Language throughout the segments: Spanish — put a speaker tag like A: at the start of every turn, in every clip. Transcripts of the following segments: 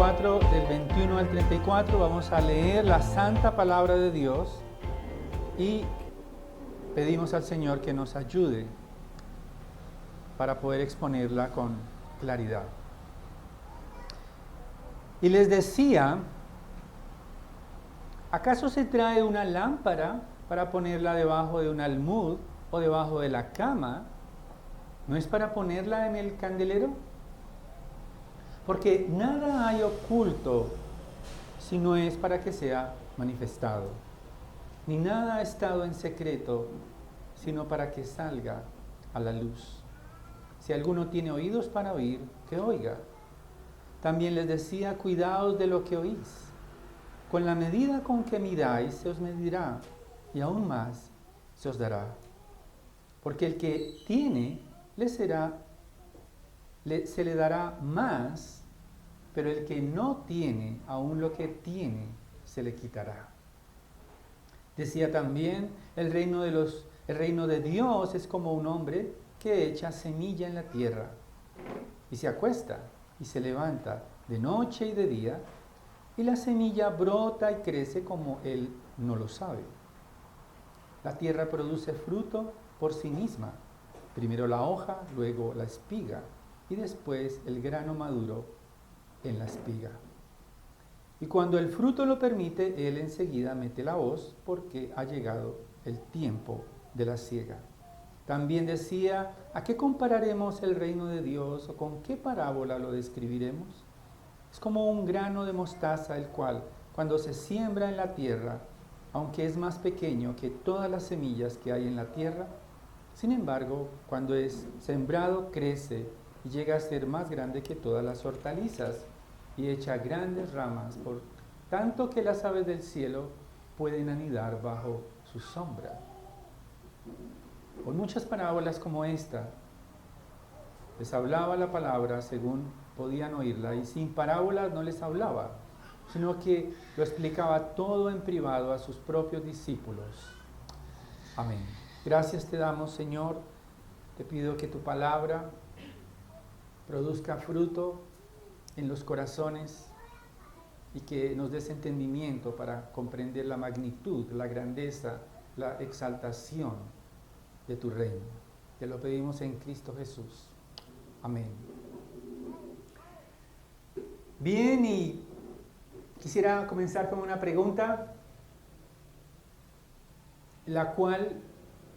A: 34, del 21 al 34, vamos a leer la santa palabra de Dios y pedimos al Señor que nos ayude para poder exponerla con claridad. Y les decía, ¿acaso se trae una lámpara para ponerla debajo de un almud o debajo de la cama? ¿No es para ponerla en el candelero? Porque nada hay oculto si no es para que sea manifestado, ni nada ha estado en secreto sino para que salga a la luz. Si alguno tiene oídos para oír, que oiga. También les decía, cuidaos de lo que oís. Con la medida con que midáis se os medirá, y aún más se os dará. Porque el que tiene, se le dará más, pero el que no tiene, aún lo que tiene, se le quitará. Decía también, el reino de Dios es como un hombre que echa semilla en la tierra, y se acuesta, y se levanta de noche y de día, y la semilla brota y crece como él no lo sabe. La tierra produce fruto por sí misma, primero la hoja, luego la espiga, y después el grano maduro en la espiga. Y cuando el fruto lo permite, él enseguida mete la hoz, porque ha llegado el tiempo de la siega. También decía, ¿a qué compararemos el reino de Dios o con qué parábola lo describiremos? Es como un grano de mostaza, el cual, cuando se siembra en la tierra, aunque es más pequeño que todas las semillas que hay en la tierra, sin embargo, cuando es sembrado, crece y llega a ser más grande que todas las hortalizas y echa grandes ramas, por tanto que las aves del cielo pueden anidar bajo su sombra. Por muchas parábolas como esta, les hablaba la palabra según podían oírla, y sin parábolas no les hablaba, sino que lo explicaba todo en privado a sus propios discípulos. Amén. Gracias te damos, Señor. Te pido que tu palabra produzca fruto en los corazones y que nos des entendimiento para comprender la magnitud, la grandeza, la exaltación de tu reino. Te lo pedimos en Cristo Jesús. Amén. Bien, y quisiera comenzar con una pregunta, la cual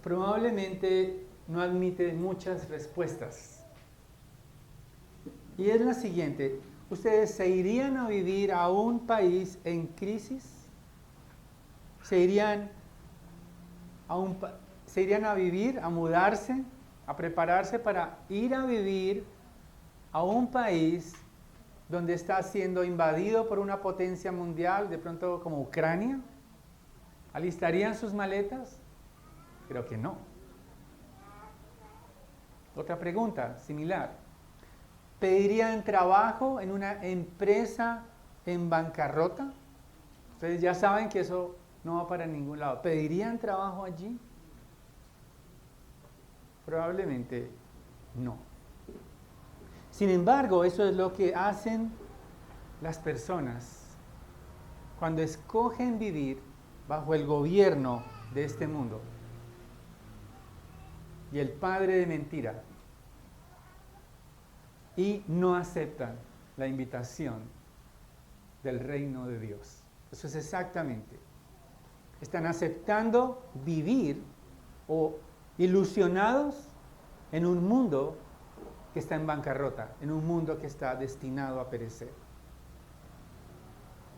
A: probablemente no admite muchas respuestas. Y es la siguiente: ¿ustedes se irían a vivir a un país en crisis? ¿Se irían a vivir, a mudarse, a prepararse para ir a vivir a un país donde está siendo invadido por una potencia mundial, de pronto como Ucrania? ¿Alistarían sus maletas? Creo que no. Otra pregunta similar: ¿pedirían trabajo en una empresa en bancarrota? Ustedes ya saben que eso no va para ningún lado. ¿Pedirían trabajo allí? Probablemente no. Sin embargo, eso es lo que hacen las personas cuando escogen vivir bajo el gobierno de este mundo y el padre de mentira, y no aceptan la invitación del reino de Dios. Eso es exactamente. Están aceptando vivir o ilusionados en un mundo que está en bancarrota, en un mundo que está destinado a perecer.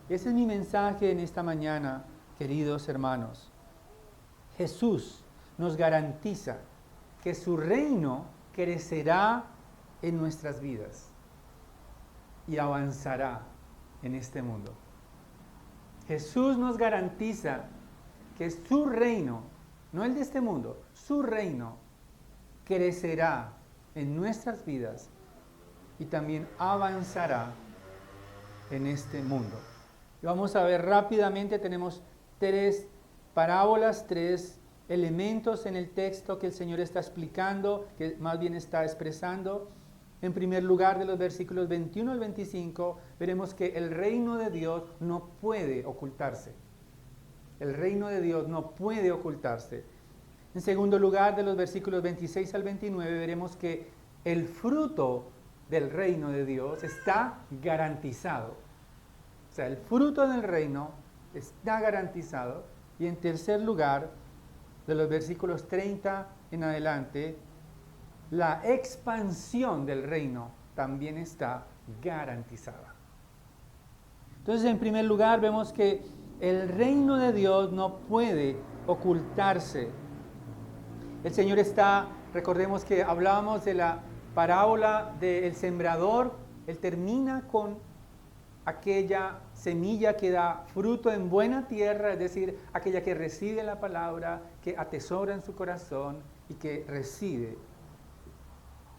A: Ese es mi mensaje en esta mañana, queridos hermanos. Jesús nos garantiza que su reino crecerá en nuestras vidas y avanzará en este mundo. Jesús nos garantiza que su reino, no el de este mundo, su reino crecerá en nuestras vidas y también avanzará en este mundo. Y vamos a ver rápidamente, tenemos 3 parábolas, 3 elementos en el texto que el Señor está explicando, que más bien está expresando. En primer lugar, de los versículos 21 al 25, veremos que el reino de Dios no puede ocultarse. El reino de Dios no puede ocultarse. En segundo lugar, de los versículos 26 al 29, veremos que el fruto del reino de Dios está garantizado. O sea, el fruto del reino está garantizado. Y en tercer lugar, de los versículos 30 en adelante, la expansión del reino también está garantizada. Entonces, en primer lugar, vemos que el reino de Dios no puede ocultarse. El Señor está, recordemos que hablábamos de la parábola del sembrador, Él termina con aquella semilla que da fruto en buena tierra, es decir, aquella que recibe la palabra, que atesora en su corazón y que recibe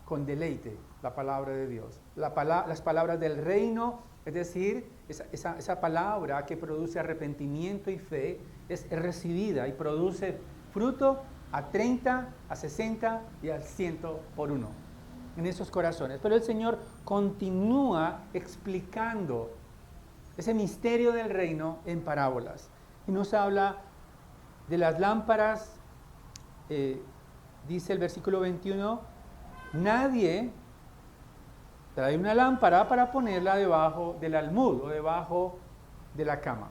A: con deleite la palabra de Dios. Las palabras del reino, es decir, esa palabra que produce arrepentimiento y fe, es recibida y produce fruto a 30, a 60 y al 100 por uno en esos corazones. Pero el Señor continúa explicando ese misterio del reino en parábolas. Y nos habla de las lámparas, dice el versículo 21, nadie trae una lámpara para ponerla debajo del almud o debajo de la cama.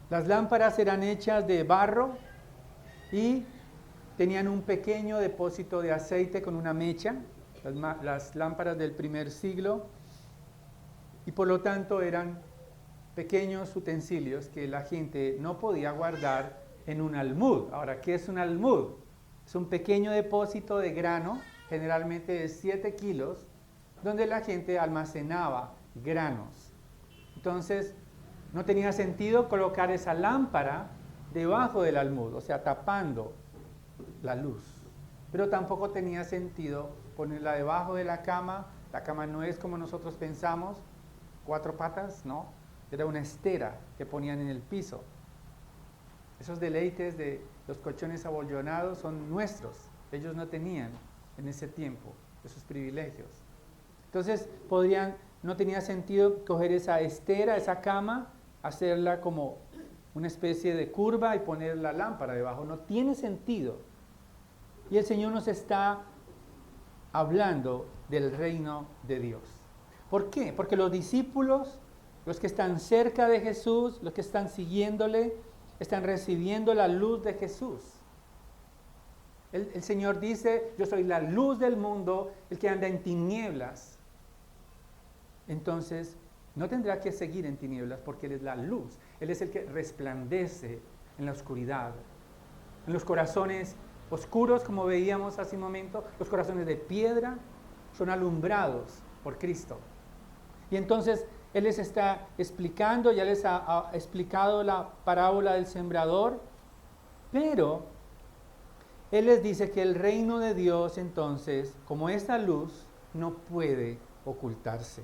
A: Las lámparas eran hechas de barro y tenían un pequeño depósito de aceite con una mecha, las lámparas del primer siglo, y por lo tanto eran pequeños utensilios que la gente no podía guardar en un almud. Ahora, ¿qué es un almud? Es un pequeño depósito de grano, generalmente de 7 kilos, donde la gente almacenaba granos. Entonces, no tenía sentido colocar esa lámpara debajo del almud, o sea, tapando la luz. Pero tampoco tenía sentido ponerla debajo de la cama. La cama no es como nosotros pensamos, 4 patas, no. Era una estera que ponían en el piso. Esos deleites de los colchones abollonados son nuestros. Ellos no tenían en ese tiempo esos privilegios. Entonces no tenía sentido coger esa estera, esa cama, hacerla como una especie de curva y poner la lámpara debajo. No tiene sentido. Y el Señor nos está hablando del reino de Dios. ¿Por qué? Porque los discípulos, los que están cerca de Jesús, los que están siguiéndole, están recibiendo la luz de Jesús. El Señor dice, yo soy la luz del mundo, el que anda en tinieblas. Entonces, no tendrá que seguir en tinieblas porque Él es la luz. Él es el que resplandece en la oscuridad. En los corazones oscuros, como veíamos hace un momento, los corazones de piedra son alumbrados por Cristo. Y entonces Él les está explicando, ya les ha explicado la parábola del sembrador, pero Él les dice que el reino de Dios entonces, como esa luz, no puede ocultarse.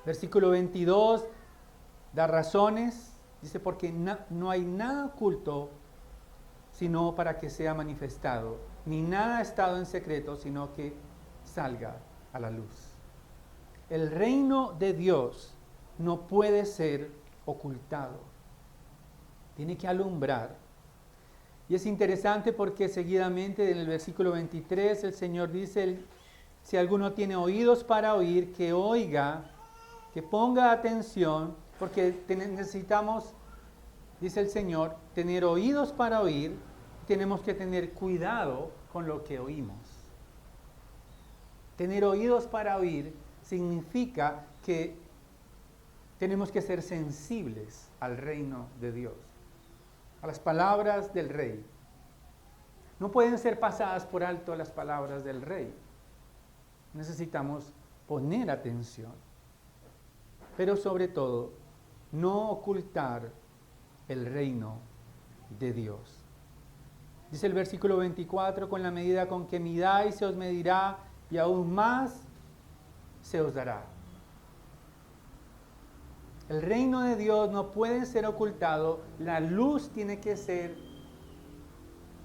A: Versículo 22 da razones, dice, porque no hay nada oculto sino para que sea manifestado, ni nada ha estado en secreto, sino que salga a la luz. El reino de Dios no puede ser ocultado, tiene que alumbrar. Y es interesante porque seguidamente en el versículo 23 el Señor dice, si alguno tiene oídos para oír, que oiga, que ponga atención, porque necesitamos, dice el Señor, tener oídos para oír, tenemos que tener cuidado con lo que oímos. Tener oídos para oír significa que tenemos que ser sensibles al reino de Dios, a las palabras del Rey. No pueden ser pasadas por alto las palabras del Rey. Necesitamos poner atención, pero sobre todo, no ocultar el reino de Dios. Dice el versículo 24, con la medida con que midáis se os medirá y aún más se os dará. El reino de Dios no puede ser ocultado, la luz tiene que ser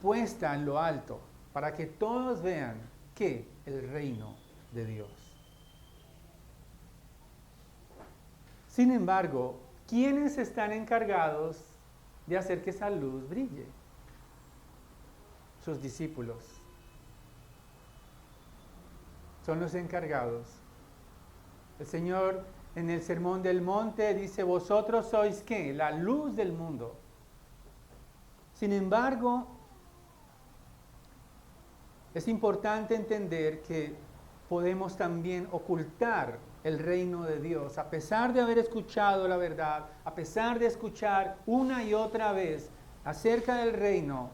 A: puesta en lo alto para que todos vean que el reino de Dios. Sin embargo, ¿quiénes están encargados de hacer que esa luz brille? Sus discípulos. Son los encargados. El Señor en el Sermón del Monte dice, vosotros sois ¿qué? La luz del mundo. Sin embargo, es importante entender que podemos también ocultar el reino de Dios. A pesar de haber escuchado la verdad, a pesar de escuchar una y otra vez acerca del reino,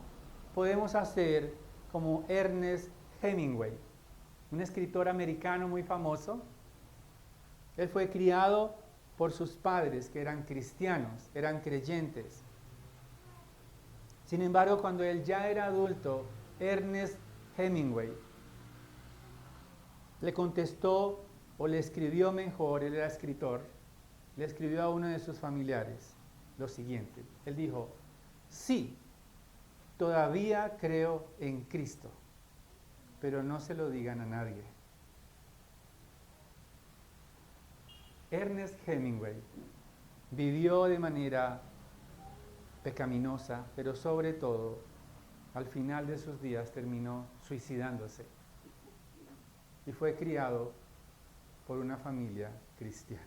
A: podemos hacer como Ernest Hemingway, un escritor americano muy famoso. Él fue criado por sus padres, que eran cristianos, eran creyentes. Sin embargo, cuando él ya era adulto, Ernest Hemingway le contestó, o le escribió mejor, él era escritor, le escribió a uno de sus familiares lo siguiente. Él dijo, sí, todavía creo en Cristo, pero no se lo digan a nadie. Ernest Hemingway vivió de manera pecaminosa, pero sobre todo, al final de sus días terminó suicidándose y fue criado por una familia cristiana.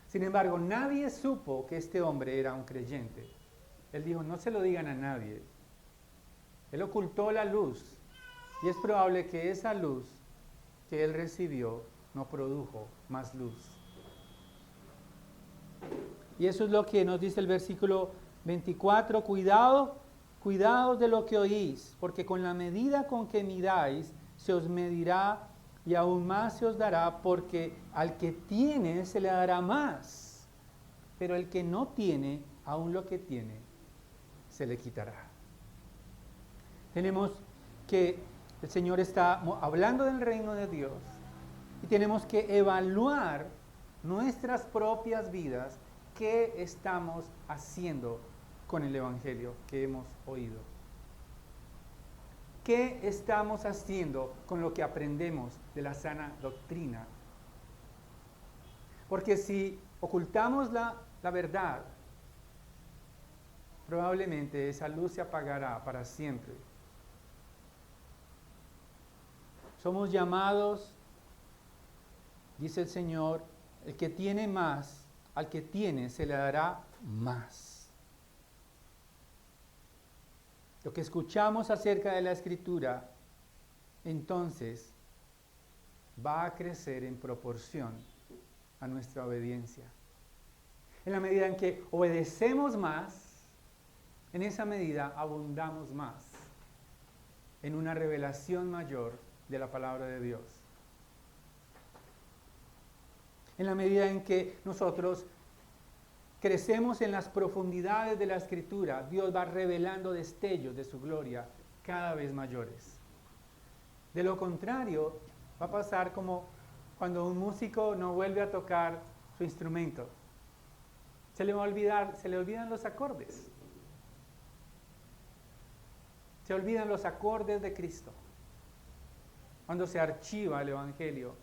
A: Sin embargo, nadie supo que este hombre era un creyente. Él dijo, no se lo digan a nadie. Él ocultó la luz y es probable que esa luz que él recibió no produjo más luz. Y eso es lo que nos dice el versículo 24, cuidado de lo que oís, porque con la medida con que midáis, se os medirá y aún más se os dará, porque al que tiene se le dará más, pero el que no tiene, aún lo que tiene, se le quitará. Tenemos que, el Señor está hablando del reino de Dios, y tenemos que evaluar nuestras propias vidas, qué estamos haciendo con el Evangelio que hemos oído. ¿Qué estamos haciendo con lo que aprendemos de la sana doctrina? Porque si ocultamos la verdad, probablemente esa luz se apagará para siempre. Somos llamados, dice el Señor, el que tiene más, al que tiene se le dará más. Lo que escuchamos acerca de la Escritura, entonces, va a crecer en proporción a nuestra obediencia. En la medida en que obedecemos más, en esa medida abundamos más en una revelación mayor de la palabra de Dios. En la medida en que nosotros crecemos en las profundidades de la Escritura, Dios va revelando destellos de su gloria cada vez mayores. De lo contrario, va a pasar como cuando un músico no vuelve a tocar su instrumento. Se le olvidan los acordes. Se olvidan los acordes de Cristo. Cuando se archiva el Evangelio,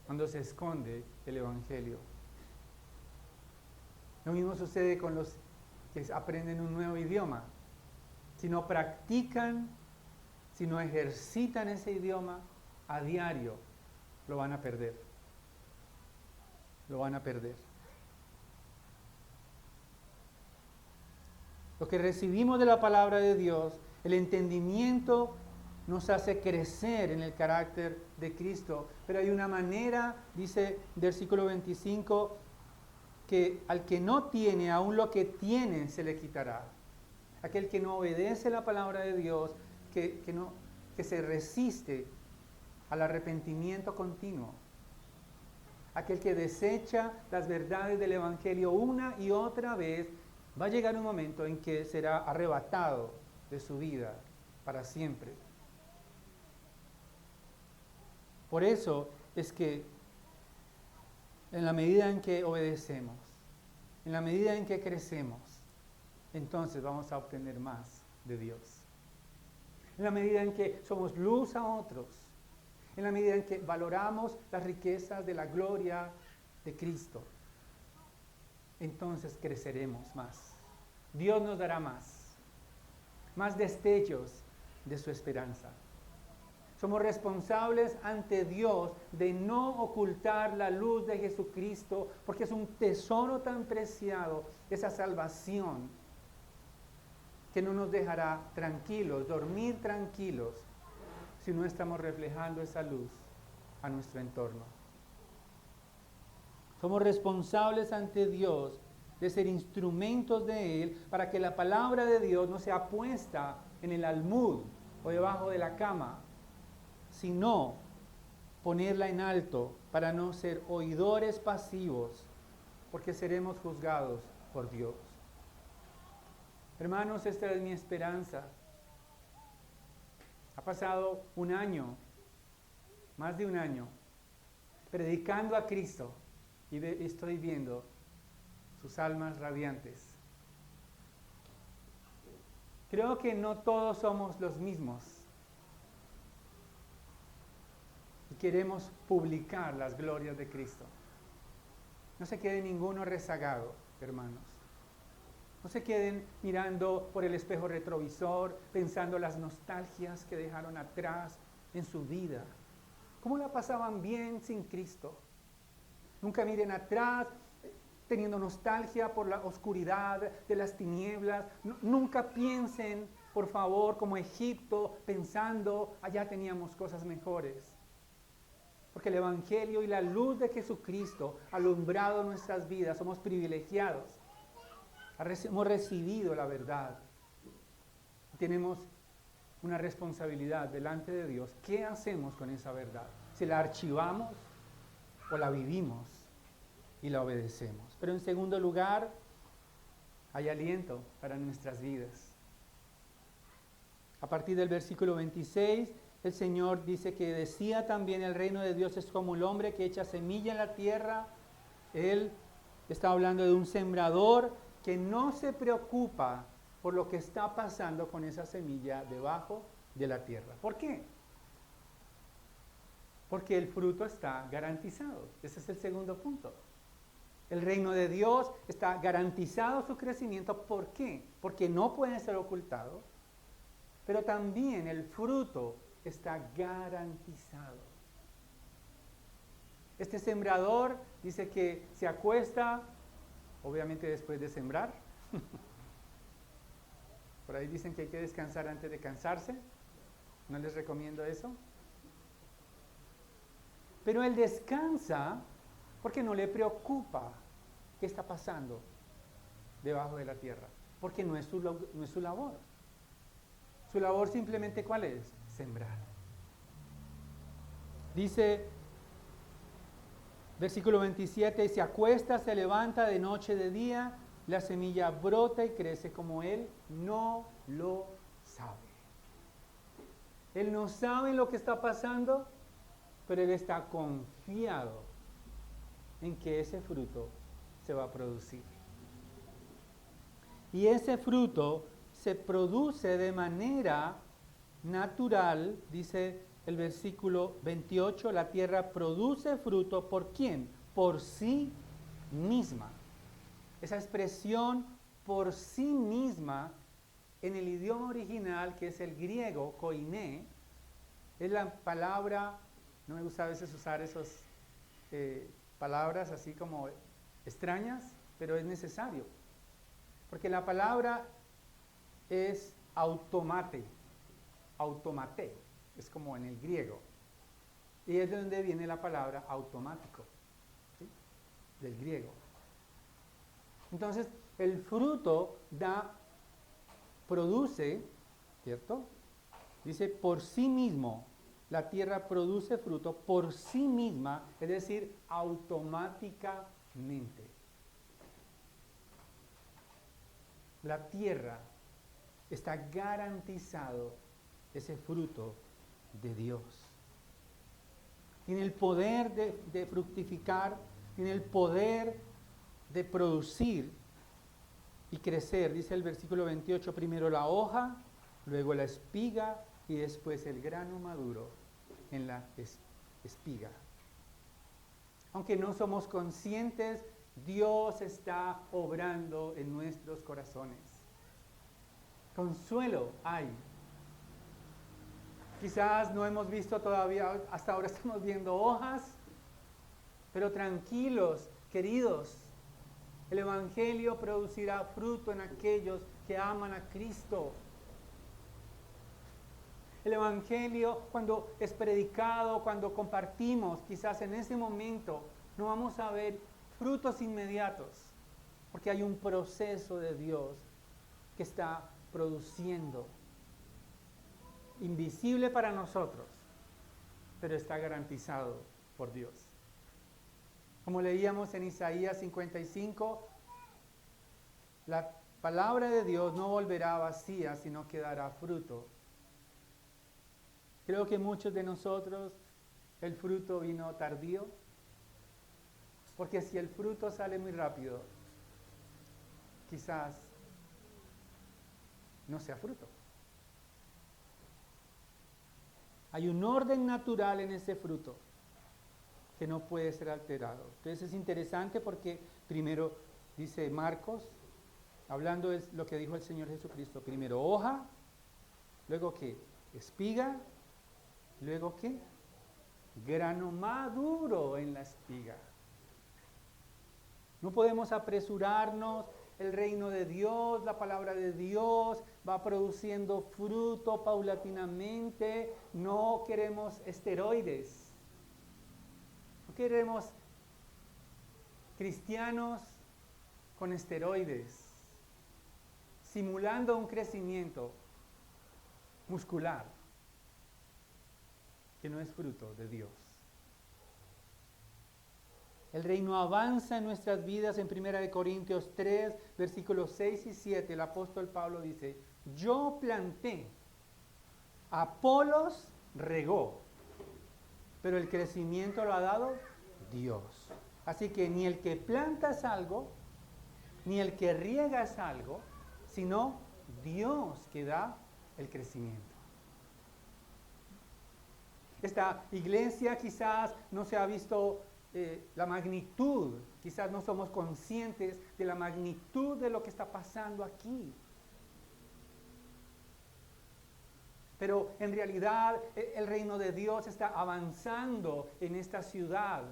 A: cuando se esconde el Evangelio. Lo mismo sucede con los que aprenden un nuevo idioma. Si no practican, si no ejercitan ese idioma a diario, lo van a perder. Lo van a perder. Lo que recibimos de la palabra de Dios, el entendimiento nos hace crecer en el carácter de Cristo. Pero hay una manera, dice versículo 25, que al que no tiene, aún lo que tiene se le quitará. Aquel que no obedece la palabra de Dios, que se resiste al arrepentimiento continuo. Aquel que desecha las verdades del Evangelio una y otra vez, va a llegar un momento en que será arrebatado de su vida para siempre. Por eso es que en la medida en que obedecemos, en la medida en que crecemos, entonces vamos a obtener más de Dios. en la medida en que somos luz a otros, en la medida en que valoramos las riquezas de la gloria de Cristo, entonces creceremos más. Dios nos dará más destellos de su esperanza. Somos responsables ante Dios de no ocultar la luz de Jesucristo, porque es un tesoro tan preciado, esa salvación, que no nos dejará tranquilos, dormir tranquilos, si no estamos reflejando esa luz a nuestro entorno. Somos responsables ante Dios de ser instrumentos de Él para que la palabra de Dios no sea puesta en el almud o debajo de la cama, sino ponerla en alto para no ser oidores pasivos, porque seremos juzgados por Dios. Hermanos, esta es mi esperanza. Ha pasado un año, más de un año, predicando a Cristo y estoy viendo sus almas radiantes. Creo que no todos somos los mismos y queremos publicar las glorias de Cristo. No se quede ninguno rezagado, hermanos. No se queden mirando por el espejo retrovisor, pensando las nostalgias que dejaron atrás en su vida. ¿Cómo la pasaban bien sin Cristo? Nunca miren atrás teniendo nostalgia por la oscuridad de las tinieblas. Nunca piensen, por favor, como Egipto, pensando, allá teníamos cosas mejores. Porque el Evangelio y la luz de Jesucristo ha alumbrado nuestras vidas. Somos privilegiados. Hemos recibido la verdad. Tenemos una responsabilidad delante de Dios. ¿Qué hacemos con esa verdad? ¿Si la archivamos o la vivimos y la obedecemos? Pero en segundo lugar, hay aliento para nuestras vidas. A partir del versículo 26, el Señor dice que decía también: el reino de Dios es como el hombre que echa semilla en la tierra. Él está hablando de un sembrador que no se preocupa por lo que está pasando con esa semilla debajo de la tierra. ¿Por qué? Porque el fruto está garantizado. Ese es el segundo punto. El reino de Dios está garantizado su crecimiento. ¿Por qué? Porque no puede ser ocultado, pero también el fruto está garantizado. Este sembrador dice que se acuesta, obviamente después de sembrar. Por ahí dicen que hay que descansar antes de cansarse. No les recomiendo eso. Pero él descansa porque no le preocupa qué está pasando debajo de la tierra. Porque no es su labor. Su labor simplemente, ¿cuál es? Sembrar. Dice, versículo 27, se acuesta, se levanta de noche, de día, la semilla brota y crece como él no lo sabe. Él no sabe lo que está pasando, pero él está confiado en que ese fruto se va a producir. Y ese fruto se produce de manera natural, dice el versículo 28, la tierra produce fruto, ¿por quién? Por sí misma. Esa expresión por sí misma, en el idioma original, que es el griego, koiné, es la palabra, no me gusta a veces usar esas palabras así como extrañas, pero es necesario. Porque la palabra es automate, es como en el griego. Y es de donde viene la palabra automático, ¿sí? Del griego. Entonces, el fruto produce, ¿cierto? Dice, por sí mismo, la tierra produce fruto por sí misma, es decir, automáticamente. La tierra está garantizado ese fruto de Dios. Tiene el poder de fructificar, tiene el poder de producir y crecer. Dice el versículo 28, primero la hoja, luego la espiga y después el grano maduro en la espiga. Aunque no somos conscientes, Dios está obrando en nuestros corazones. Consuelo hay. Quizás no hemos visto todavía, hasta ahora estamos viendo hojas, pero tranquilos, queridos, el Evangelio producirá fruto en aquellos que aman a Cristo. El Evangelio, cuando es predicado, cuando compartimos, quizás en ese momento no vamos a ver frutos inmediatos, porque hay un proceso de Dios que está produciendo, invisible para nosotros, pero está garantizado por Dios. Como leíamos en Isaías 55, la palabra de Dios no volverá vacía, sino que dará fruto. Creo que muchos de nosotros el fruto vino tardío, porque si el fruto sale muy rápido, quizás no sea fruto. Hay un orden natural en ese fruto que no puede ser alterado. Entonces es interesante porque primero dice Marcos, hablando de lo que dijo el Señor Jesucristo, primero hoja, luego ¿qué? Espiga, luego ¿qué? Grano maduro en la espiga. No podemos apresurarnos, el reino de Dios, la palabra de Dios va produciendo fruto paulatinamente. No queremos esteroides. No queremos cristianos con esteroides, simulando un crecimiento muscular que no es fruto de Dios. El reino avanza en nuestras vidas. En 1 Corintios 3, versículos 6 y 7, el apóstol Pablo dice, yo planté, Apolos regó, pero el crecimiento lo ha dado Dios. Así que ni el que planta es algo, ni el que riega es algo, sino Dios que da el crecimiento. Esta iglesia quizás no se ha visto la magnitud, quizás no somos conscientes de la magnitud de lo que está pasando aquí. Pero en realidad el reino de Dios está avanzando en esta ciudad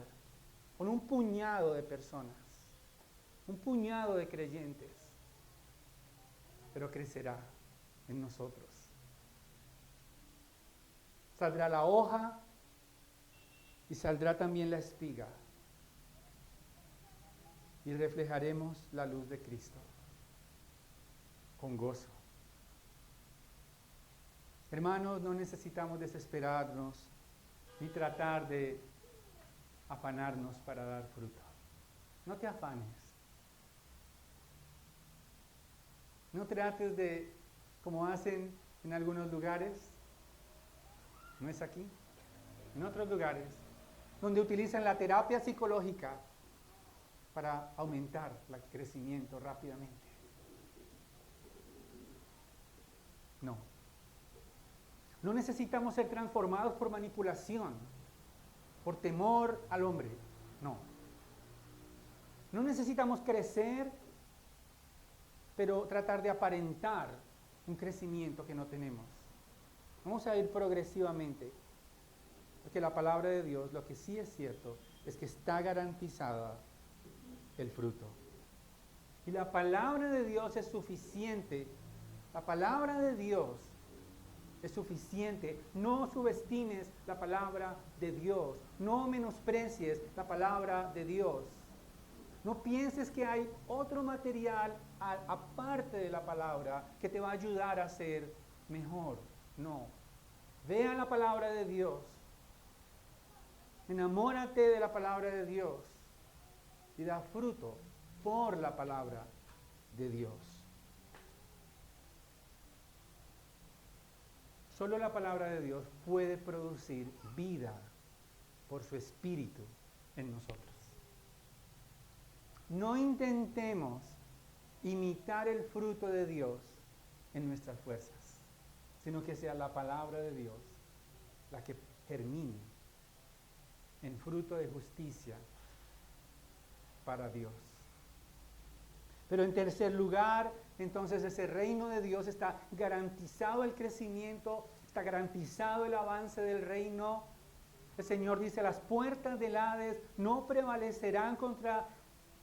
A: con un puñado de personas, un puñado de creyentes, pero crecerá en nosotros. Saldrá la hoja y saldrá también la espiga y reflejaremos la luz de Cristo con gozo. Hermanos, no necesitamos desesperarnos ni tratar de afanarnos para dar fruto. No te afanes. No trates de, como hacen en algunos lugares, no es aquí, en otros lugares, donde utilizan la terapia psicológica para aumentar el crecimiento rápidamente. No. No necesitamos ser transformados por manipulación, por temor al hombre. No. No necesitamos crecer, pero tratar de aparentar un crecimiento que no tenemos. Vamos a ir progresivamente. Porque la palabra de Dios, lo que sí es cierto, es que está garantizada el fruto. Y la palabra de Dios es suficiente. La palabra de Dios es suficiente. No subestimes la palabra de Dios. No menosprecies la palabra de Dios. No pienses que hay otro material aparte de la palabra que te va a ayudar a ser mejor. No. Vea la palabra de Dios. Enamórate de la palabra de Dios y da fruto por la palabra de Dios. Solo la palabra de Dios puede producir vida por su espíritu en nosotros. No intentemos imitar el fruto de Dios en nuestras fuerzas. sino que sea la palabra de Dios la que germine en fruto de justicia para Dios. Pero en tercer lugar, entonces ese reino de Dios está garantizado el crecimiento, está garantizado el avance del reino. El Señor dice, las puertas del Hades no prevalecerán contra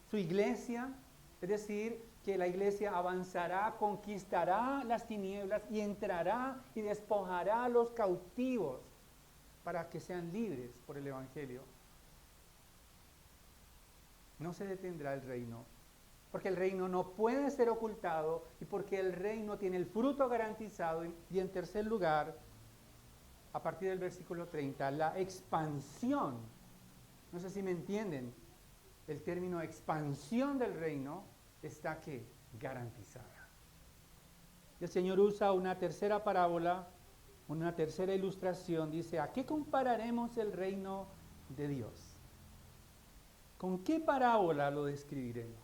A: su iglesia, es decir, que la iglesia avanzará, conquistará las tinieblas y entrará y despojará a los cautivos para que sean libres por el Evangelio. No se detendrá el reino, porque el reino no puede ser ocultado y porque el reino tiene el fruto garantizado. Y en tercer lugar, a partir del versículo 30, la expansión, no sé si me entienden, el término expansión del reino está ¿qué? Garantizada. El Señor usa una tercera parábola, una tercera ilustración, dice, ¿a qué compararemos el reino de Dios? ¿Con qué parábola lo describiremos?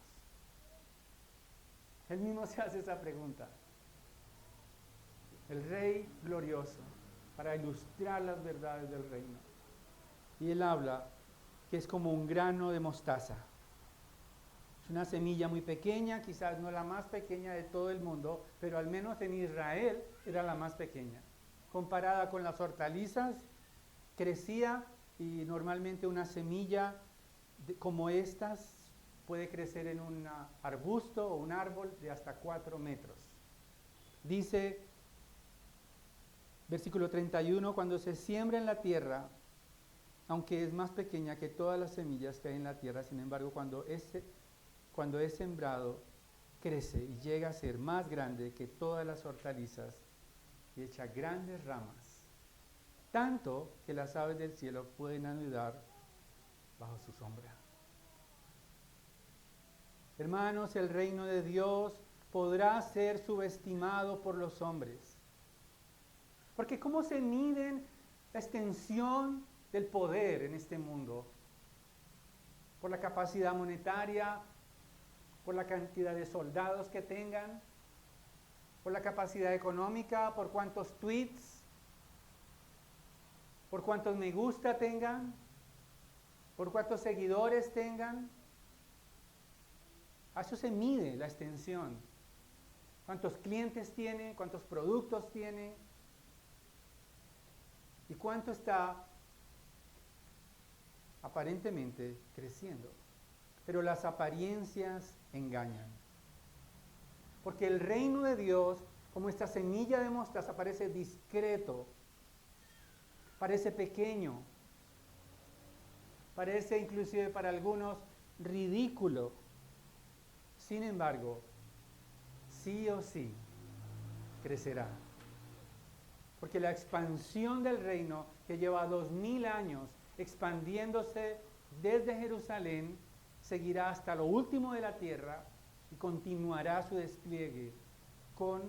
A: Él mismo se hace esa pregunta. El Rey glorioso, para ilustrar las verdades del reino. Y él habla que es como un grano de mostaza. Es una semilla muy pequeña, quizás no la más pequeña de todo el mundo, pero al menos en Israel era la más pequeña. Comparada con las hortalizas, crecía y normalmente una semilla como estas puede crecer en un arbusto o un árbol de hasta 4 metros. Dice, versículo 31, cuando se siembra en la tierra, aunque es más pequeña que todas las semillas que hay en la tierra, sin embargo, cuando es sembrado, crece y llega a ser más grande que todas las hortalizas y echa grandes ramas, tanto que las aves del cielo pueden anidar bajo su sombra. Hermanos, el reino de Dios podrá ser subestimado por los hombres. Porque ¿cómo se miden la extensión del poder en este mundo? Por la capacidad monetaria, por la cantidad de soldados que tengan, por la capacidad económica, por cuántos tweets, por cuántos me gusta tengan, por cuántos seguidores tengan. A eso se mide la extensión. ¿Cuántos clientes tiene? ¿Cuántos productos tiene? ¿Y cuánto está aparentemente creciendo? Pero las apariencias engañan. Porque el reino de Dios, como esta semilla de mostaza, parece discreto, parece pequeño, parece inclusive para algunos ridículo. Sin embargo, sí o sí crecerá. Porque la expansión del reino, que lleva 2000 años expandiéndose desde Jerusalén, seguirá hasta lo último de la tierra y continuará su despliegue con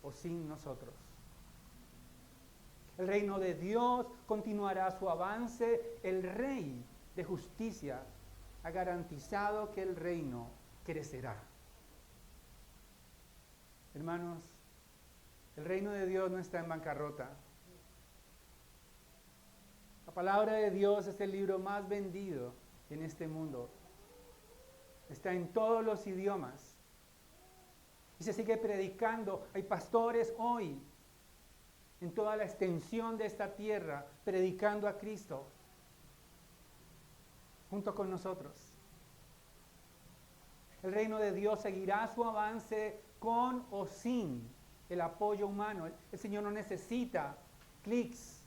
A: o sin nosotros. El reino de Dios continuará su avance. El Rey de justicia ha garantizado que el reino crecerá. Hermanos, el reino de Dios no está en bancarrota. La palabra de Dios es el libro más vendido en este mundo. Está en todos los idiomas. Y se sigue predicando. Hay pastores hoy en toda la extensión de esta tierra predicando a Cristo junto con nosotros. El reino de Dios seguirá su avance con o sin el apoyo humano. El Señor no necesita clics.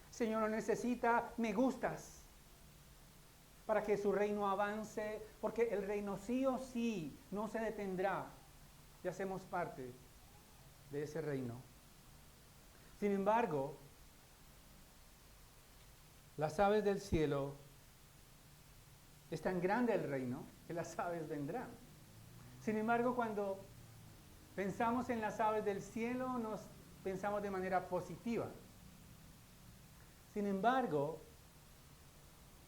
A: El Señor no necesita me gustas para que su reino avance, porque el reino sí o sí no se detendrá y hacemos parte de ese reino. Sin embargo, las aves del cielo, es tan grande el reino que las aves vendrán. Sin embargo, cuando pensamos en las aves del cielo, nos pensamos de manera positiva. Sin embargo,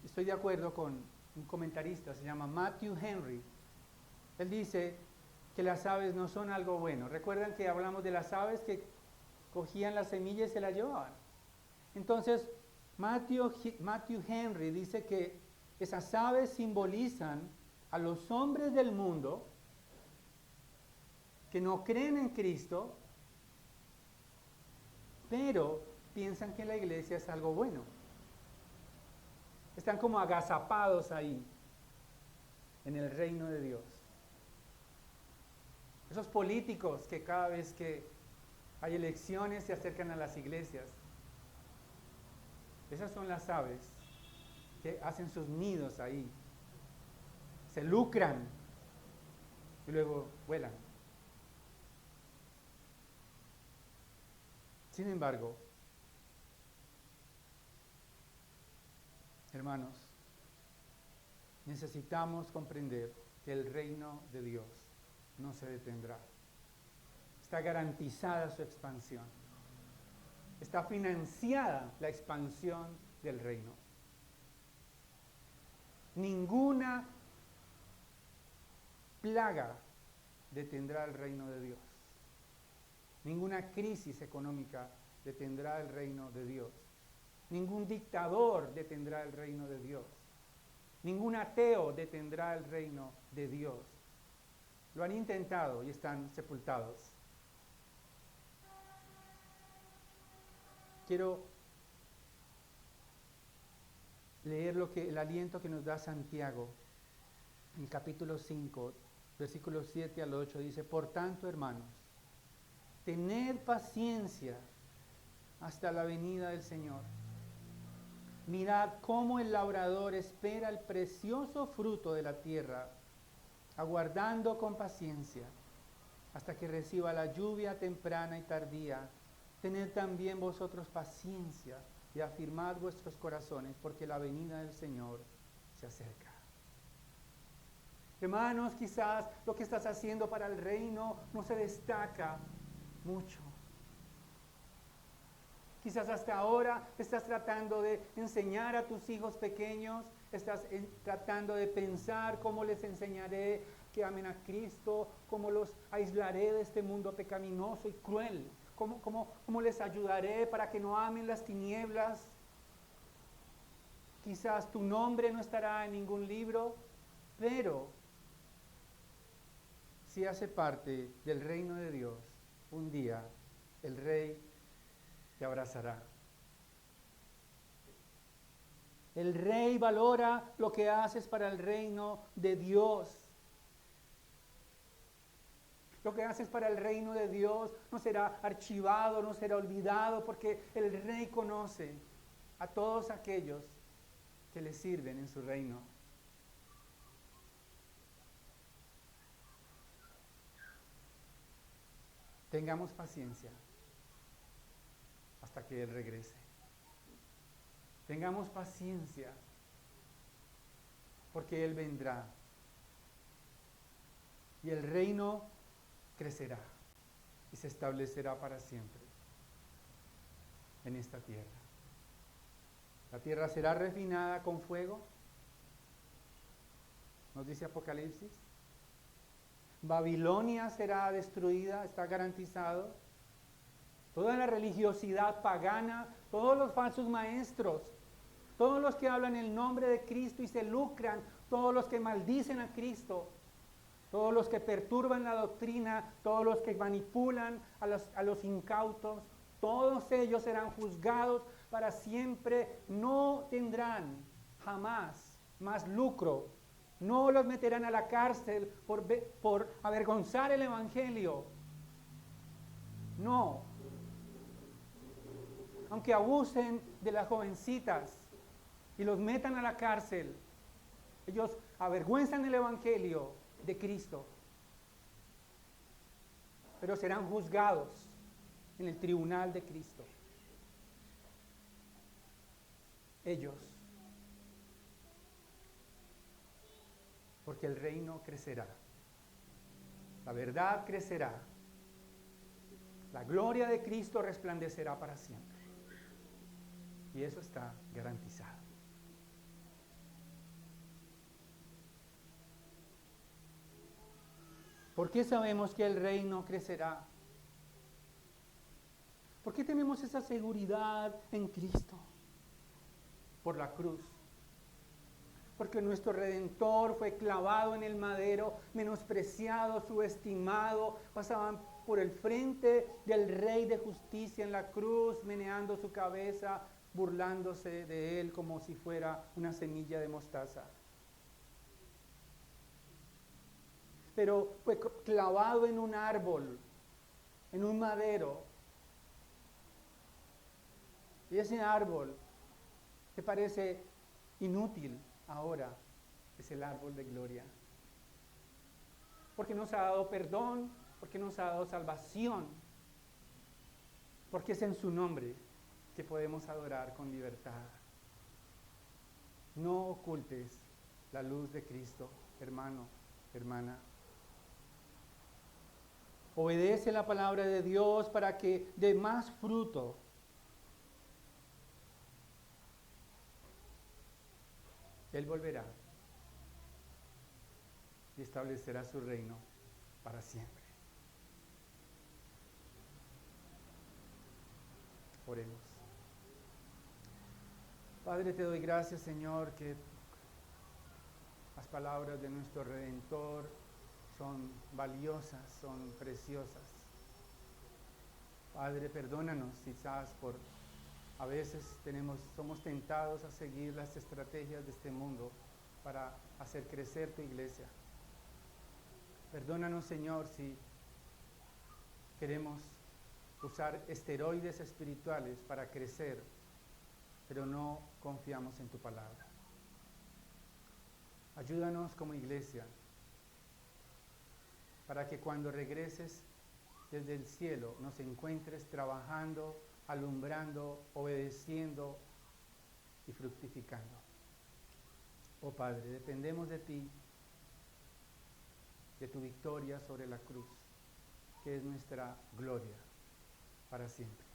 A: estoy de acuerdo con un comentarista, se llama Matthew Henry. Él dice que las aves no son algo bueno. ¿Recuerdan que hablamos de las aves que cogían las semillas y se las llevaban? Entonces, Matthew Henry dice que esas aves simbolizan a los hombres del mundo que no creen en Cristo, pero piensan que la iglesia es algo bueno. Están como agazapados ahí, en el reino de Dios. Esos políticos que cada vez que hay elecciones se acercan a las iglesias. Esas son las aves que hacen sus nidos ahí. Se lucran y luego vuelan. Sin embargo, hermanos, necesitamos comprender que el reino de Dios no se detendrá. Está garantizada su expansión. Está financiada la expansión del reino. Ninguna plaga detendrá el reino de Dios. Ninguna crisis económica detendrá el reino de Dios. Ningún dictador detendrá el reino de Dios. Ningún ateo detendrá el reino de Dios. Lo han intentado y están sepultados. Quiero leer el aliento que nos da Santiago en capítulo 5, versículos 7 al 8. Dice: por tanto, hermanos, tened paciencia hasta la venida del Señor. Mirad cómo el labrador espera el precioso fruto de la tierra, aguardando con paciencia hasta que reciba la lluvia temprana y tardía. Tened también vosotros paciencia y afirmad vuestros corazones, porque la venida del Señor se acerca. Hermanos, quizás lo que estás haciendo para el reino no se destaca mucho. Quizás hasta ahora estás tratando de enseñar a tus hijos pequeños, estás tratando de pensar cómo les enseñaré que amen a Cristo, cómo los aislaré de este mundo pecaminoso y cruel, cómo les ayudaré para que no amen las tinieblas. Quizás tu nombre no estará en ningún libro, pero si hace parte del reino de Dios, un día el Rey te abrazará. El Rey valora lo que haces para el reino de Dios. Lo que haces para el reino de Dios no será archivado, no será olvidado, porque el Rey conoce a todos aquellos que le sirven en su reino. Tengamos paciencia hasta que Él regrese. Tengamos paciencia, porque Él vendrá. Y el reino crecerá y se establecerá para siempre en esta tierra. La tierra será refinada con fuego, nos dice Apocalipsis. Babilonia será destruida, está garantizado. Toda la religiosidad pagana, todos los falsos maestros, todos los que hablan el nombre de Cristo y se lucran, todos los que maldicen a Cristo, todos los que perturban la doctrina, todos los que manipulan a los incautos, todos ellos serán juzgados para siempre. No tendrán jamás más lucro. No los meterán a la cárcel por avergonzar el Evangelio. No. Aunque abusen de las jovencitas y los metan a la cárcel, ellos avergüenzan el Evangelio de Cristo, pero serán juzgados en el tribunal de Cristo. Ellos, porque el reino crecerá, la verdad crecerá, la gloria de Cristo resplandecerá para siempre, y eso está garantizado. ¿Por qué sabemos que el reino crecerá? ¿Por qué tenemos esa seguridad en Cristo? Por la cruz. Porque nuestro Redentor fue clavado en el madero, menospreciado, subestimado, pasaban por el frente del Rey de Justicia en la cruz, meneando su cabeza, burlándose de él como si fuera una semilla de mostaza. Pero fue clavado en un árbol, en un madero. Y ese árbol que parece inútil ahora es el árbol de gloria. Porque nos ha dado perdón, porque nos ha dado salvación, porque es en su nombre que podemos adorar con libertad. No ocultes la luz de Cristo, hermano, hermana. Obedece la palabra de Dios para que dé más fruto. Él volverá y establecerá su reino para siempre. Oremos. Padre, te doy gracias, Señor, que las palabras de nuestro Redentor son valiosas, son preciosas. Padre, perdónanos quizás por a veces somos tentados a seguir las estrategias de este mundo para hacer crecer tu iglesia. Perdónanos, Señor, si queremos usar esteroides espirituales para crecer, pero no confiamos en tu palabra. Ayúdanos como iglesia para que cuando regreses desde el cielo nos encuentres trabajando, alumbrando, obedeciendo y fructificando. Oh Padre, dependemos de ti, de tu victoria sobre la cruz, que es nuestra gloria para siempre.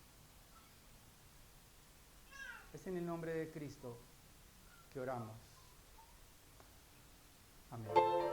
A: Es en el nombre de Cristo que oramos. Amén.